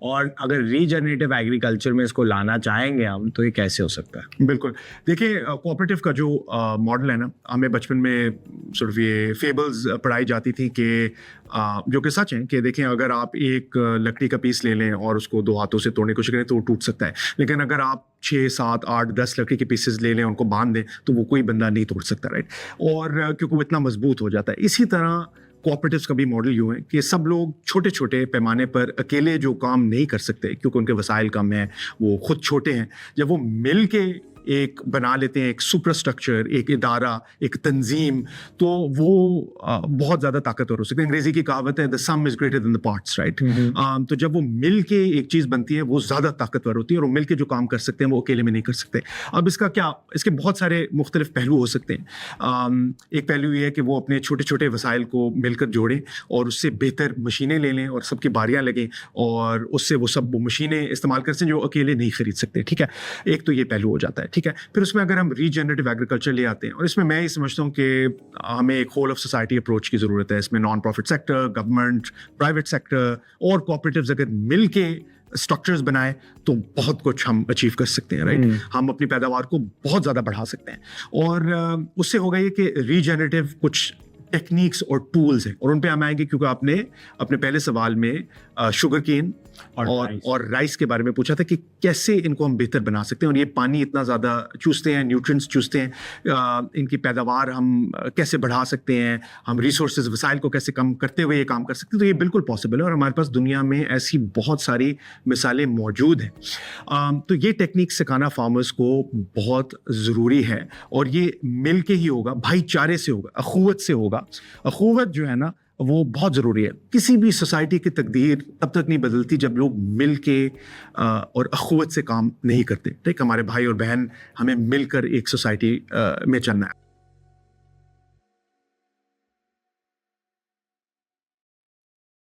اور اگر regenerative agriculture میں اس کو لانا چاہیں گے ہم تو یہ کیسے ہو سکتا ہے؟ بالکل. دیکھیں کوآپریٹو کا جو ماڈل ہے نا, ہمیں بچپن میں صرف یہ فیبلز پڑھائی جاتی تھیں کہ جو کہ سچ ہیں کہ دیکھیں اگر آپ ایک لکڑی کا پیس لے لیں اور اس کو 2 ہاتھوں سے توڑنے کی کوشش کریں تو وہ ٹوٹ سکتا ہے, لیکن اگر آپ 6, 7, 8, 10 لکڑی کے پیسز لے لیں ان کو باندھ دیں تو وہ کوئی بندہ نہیں توڑ سکتا, رائٹ. اور کیونکہ وہ اتنا مضبوط ہو جاتا ہے. اسی طرح کوآپریٹوس کا بھی ماڈل یوں ہے کہ سب لوگ چھوٹے چھوٹے پیمانے پر اکیلے جو کام نہیں کر سکتے کیونکہ ان کے وسائل کم ہیں, وہ خود چھوٹے ہیں, جب وہ مل کے ایک بنا لیتے ہیں ایک سپر اسٹرکچر, ایک ادارہ, ایک تنظیم, تو وہ بہت زیادہ طاقتور ہو سکتے ہیں. انگریزی کی کہاوت ہے the sum is greater than the parts, right. تو جب وہ مل کے ایک چیز بنتی ہے وہ زیادہ طاقتور ہوتی ہے, اور وہ مل کے جو کام کر سکتے ہیں وہ اکیلے میں نہیں کر سکتے. اب اس کے بہت سارے مختلف پہلو ہو سکتے ہیں. ایک پہلو یہ ہے کہ وہ اپنے چھوٹے چھوٹے وسائل کو مل کر جوڑیں اور اس سے بہتر مشینیں لے لیں اور سب کی باریاں لگیں اور اس سے وہ سب مشینیں استعمال کر سکیں جو اکیلے نہیں خرید سکتے, ٹھیک ہے. ایک تو یہ پہلو ہو جاتا ہے, ٹھیک ہے. پھر اس میں اگر ہم ریجنریٹو ایگریکلچر لے آتے ہیں, اور اس میں یہ سمجھتا ہوں کہ ہمیں ایک ہول آف سوسائٹی اپروچ کی ضرورت ہے. اس میں non profit sector, government, private sector اور کوآپریٹوز اگر مل کے اسٹرکچرز بنائیں تو بہت کچھ ہم اچیو کر سکتے ہیں, رائٹ. ہم اپنی پیداوار کو بہت زیادہ بڑھا سکتے ہیں. اور اس سے ہوگا یہ کہ ریجنریٹو کچھ ٹیکنیکس اور ٹولز ہیں, اور ان پہ ہم آئیں گے کیونکہ آپ نے اپنے پہلے سوال میں شوگر کین اور رائس کے بارے میں پوچھا تھا کہ کیسے ان کو ہم بہتر بنا سکتے ہیں. اور یہ پانی اتنا زیادہ چوستے ہیں, نیوٹرینٹس چوستے ہیں, ان کی پیداوار ہم کیسے بڑھا سکتے ہیں, ہم ریسورسز وسائل کو کیسے کم کرتے ہوئے یہ کام کر سکتے ہیں. تو یہ بالکل پاسبل ہے, اور ہمارے پاس دنیا میں ایسی بہت ساری مثالیں موجود ہیں. تو یہ ٹیکنیک سکھانا فارمرز کو بہت ضروری ہے, اور یہ مل کے ہی ہوگا, بھائی چارے سے ہوگا, اخوت سے ہوگا. اخوت جو ہے نا وہ بہت ضروری ہے. کسی بھی سوسائٹی کی تقدیر تب تک نہیں بدلتی جب لوگ مل کے اور اخوت سے کام نہیں کرتے, ٹھیک. ہمارے بھائی اور بہن, ہمیں مل کر ایک سوسائٹی میں چلنا ہے.